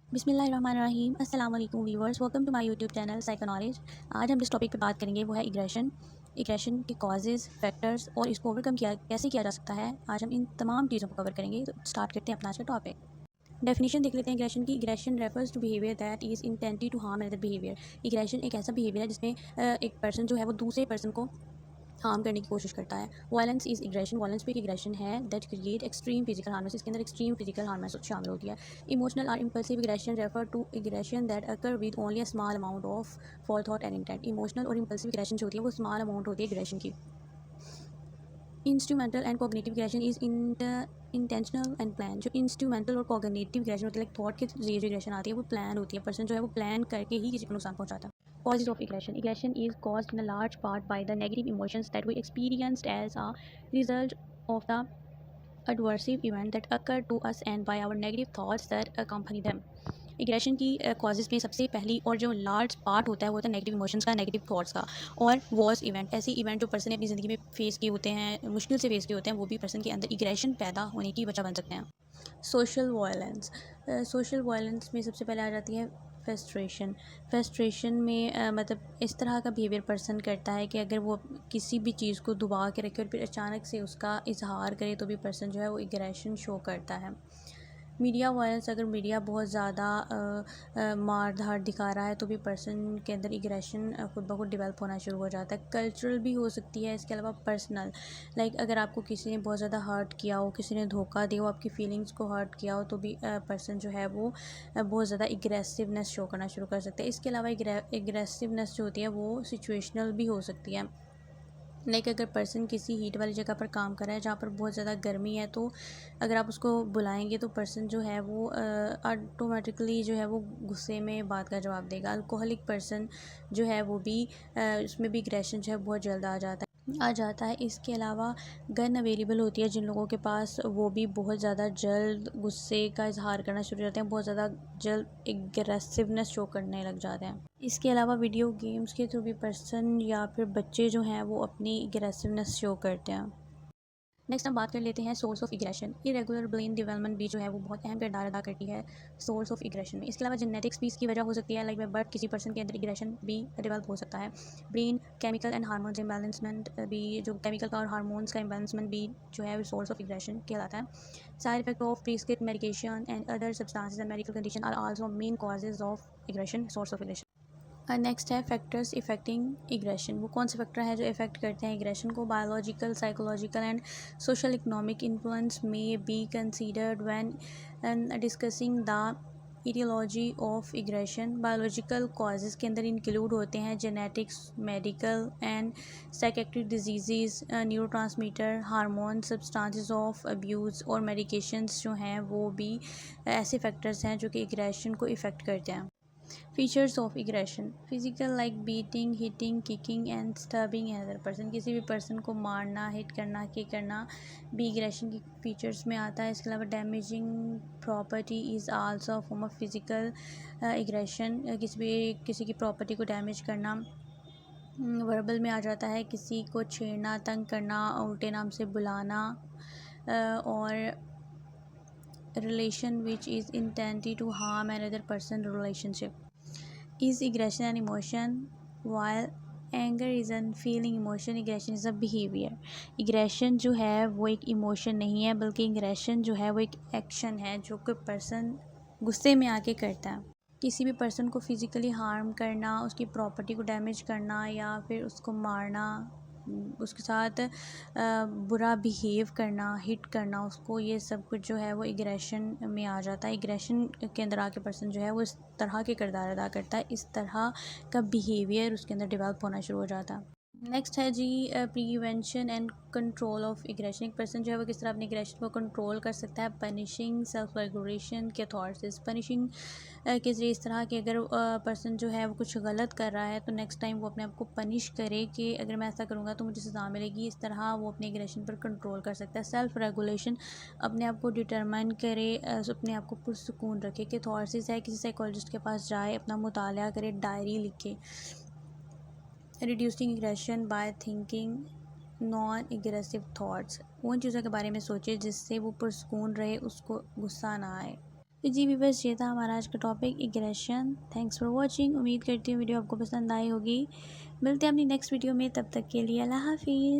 बिस्मिल्लाहिर्रहमानिर्रहीम अस्सलाम वालेकुम viewers, welcome to my YouTube channel psycho knowledge. आज हम जिस टॉपिक पे बात करेंगे वो है इग्रेशन के कॉजेज़, फैक्टर्स और इसको ओवरकम कैसे किया जा सकता है। आज हम इन तमाम चीज़ों को कवर करेंगे। तो स्टार्ट करते हैं अपना आज का टॉपिक। डेफिनेशन देख लेते हैं इग्रेशन की। Aggression refers to behaviour that is intended to harm another behaviour. Aggression एक ऐसा बिहेवियर है जिसमें एक पर्सन जो है वो दूसरे पर्सन को हार्म करने की कोशिश करता है। Violence is इग्रेशन। वायलेंस भी एक इग्रेशन है that create extreme physical harm. इसके अंदर एक्सट्रीम फिजिकल हार्म शामिल होती है। इमोशनल और impulsive aggression refer to aggression that occur with only a small amount of forethought and intent. Emotional और इम्पल्सिव इग्रेशन जो होती है वो स्मॉल अमाउंट होती है इग्रेशन की। Instrumental and cognitive aggression is intentional and plan. जो instrumental और कॉग्निटिव इग्रेशन होती है, लाइक थॉट के जरिए जो इग्रेशन आती है वो प्लान होती है। पर्सन जो है वो प्लान करके ही किसी को नुकसान पहुंचाता है। Causes of aggression. Aggression is caused in a large part by the negative emotions that we experienced as a result of the adversive event that occurred to us and by our negative thoughts that accompany them. इग्रेशन की causes में सबसे पहली और जो large part होता है वो होता है नेगेटिव इमोशंस का, नेगेटिव थॉट्स का। और वॉस इवेंट, ऐसे इवेंट जो पर्सन ने अपनी ज़िंदगी में फेस किए होते हैं, मुश्किल से फेस किए होते हैं, वो भी पर्सन के अंदर इग्रेशन पैदा होने की वजह बन सकते हैं। Social violence. सोशल वायलेंस में सबसे पहले आ जाती है फ्रस्ट्रेशन। फ्रस्ट्रेशन में मतलब इस तरह का बिहेवियर पर्सन करता है कि अगर वो किसी भी चीज़ को दबा के रखे और फिर अचानक से उसका इजहार करे तो भी पर्सन जो है वो इग्रेशन शो करता है। मीडिया वायलेंस, अगर मीडिया बहुत ज़्यादा मार धाड़ दिखा रहा है तो भी पर्सन के अंदर इग्रेशन खुद ब खुद डिवेल्प होना शुरू हो जाता है। कल्चरल भी हो सकती है। इसके अलावा पर्सनल, लाइक अगर आपको किसी ने बहुत ज़्यादा हर्ट किया हो, किसी ने धोखा दिया हो, आपकी फीलिंग्स को हर्ट किया हो, तो भी पर्सन जो है वो बहुत ज़्यादा इग्रेसिवनेस शो करना शुरू कर सकते हैं। इसके अलावा इग्रेसिवनेस जो होती है वो सिचुएशनल भी हो सकती है। लाइक अगर पर्सन किसी हीट वाली जगह पर काम कर रहा है जहाँ पर बहुत ज़्यादा गर्मी है, तो अगर आप उसको बुलाएंगे तो पर्सन जो है वो ऑटोमेटिकली जो है वो गुस्से में बात का जवाब देगा। अल्कोहलिक पर्सन जो है वो भी उसमें भी एग्रेशन जो है बहुत जल्द आ जाता है। इसके अलावा गन अवेलेबल होती है जिन लोगों के पास, वो भी बहुत ज़्यादा जल्द गुस्से का इजहार करना शुरू हो जाते हैं, बहुत ज़्यादा जल्द एग्रेसिवनेस शो करने लग जाते हैं। इसके अलावा वीडियो गेम्स के थ्रू भी पर्सन या फिर बच्चे जो हैं वो अपनी एग्रेसिवनेस शो करते हैं। नेक्स्ट हम बात कर लेते हैं source of aggression. Irregular brain development भी जो है वो बहुत अहम किरदार अदा करती है सोर्स ऑफ इग्रेशन में। इसके अलावा जेनेटिक्स भी इसकी वजह हो सकती है, लाइक बाय बर्थ किसी पर्सन के अंदर इग्रेशन भी डेवलप हो सकता है। Brain chemical and hormones imbalancement भी, जो केमिकल का और हार्मोन्स का इम्बैलेंसमेंट भी जो है सोर्स ऑफ इग्रेशन कहलाता है। Side effect of prescript medication and other substances and medical condition are also main causes of aggression, source of aggression. Next है फैक्टर्स इफेक्टिंग इग्रेशन। वो कौन से फैक्टर हैं जो इफेक्ट करते हैं इग्रेशन को। Biological, psychological and social economic influence may be considered when discussing the etiology of aggression. Biological causes के अंदर इंक्लूड होते हैं genetics, medical and psychiatric disease, neurotransmitter, hormone, substances of abuse और मेडिकेशंस जो हैं वो भी ऐसे फैक्टर्स हैं जो कि इग्रेशन को इफ़ेक्ट करते हैं। Features of aggression. Physical, like beating, hitting, kicking and stabbing another person. किसी भी पर्सन को मारना, हिट करना, किक करना भी इग्रेशन की फीचर्स में आता है। इसके अलावा damaging property is also a form of physical aggression. किसी की प्रॉपर्टी को डैमेज करना वर्बल में आ जाता है। किसी को छेड़ना, तंग करना, उल्टे नाम से बुलाना, और relation which is intended to harm another person relationship. Is aggression an emotion? While anger is a feeling emotion, aggression is a behavior. aggression जो है वो एक emotion नहीं है, बल्कि aggression जो है वो एक action है जो कोई person गुस्से में आके करता है। किसी भी पर्सन को फिज़िकली हार्म करना, उसकी प्रॉपर्टी को डैमेज करना या फिर उसको मारना, उसके साथ बुरा बिहेव करना, हिट करना उसको, ये सब कुछ जो है वो इग्रेशन में आ जाता है। इग्रेशन के अंदर आके पर्सन जो है वो इस तरह के किरदार अदा करता है, इस तरह का बिहेवियर उसके अंदर डेवलप होना शुरू हो जाता है। नेक्स्ट है जी प्रिवेंशन एंड कंट्रोल ऑफ इग्रेशन। एक पर्सन जो है वो किस तरह अपने इग्रेशन को कंट्रोल कर सकता है। पनिशिंग, सेल्फ रेगुलेशन के थॉट्स। पनिशिंग के ज़रिए इस तरह कि अगर पर्सन जो है वो कुछ गलत कर रहा है तो नेक्स्ट टाइम वो अपने आप को पनिश करे कि अगर मैं ऐसा करूँगा तो मुझे सज़ा मिलेगी। इस तरह वो अपने इग्रेशन पर कंट्रोल कर सकता है। सेल्फ रेगुलेशन, अपने आप को डिटरमाइन करे, अपने आप को पुरसुकून रखे। कि थॉट्स है किसी साइकोलॉजिस्ट के पास जाए, अपना मुताला करे, डायरी लिखे। Reducing aggression by thinking non aggressive thoughts. उन चीज़ों के बारे में सोचे जिससे वो पुरसुकून रहे, उसको गुस्सा ना आए। तो जी व्यूअर्स, ये था हमारा आज का topic aggression. Thanks for watching. उम्मीद करती हूँ वीडियो आपको पसंद आई होगी। मिलते हैं अपनी नेक्स्ट वीडियो में, तब तक के लिए अल्लाह हाफिज़।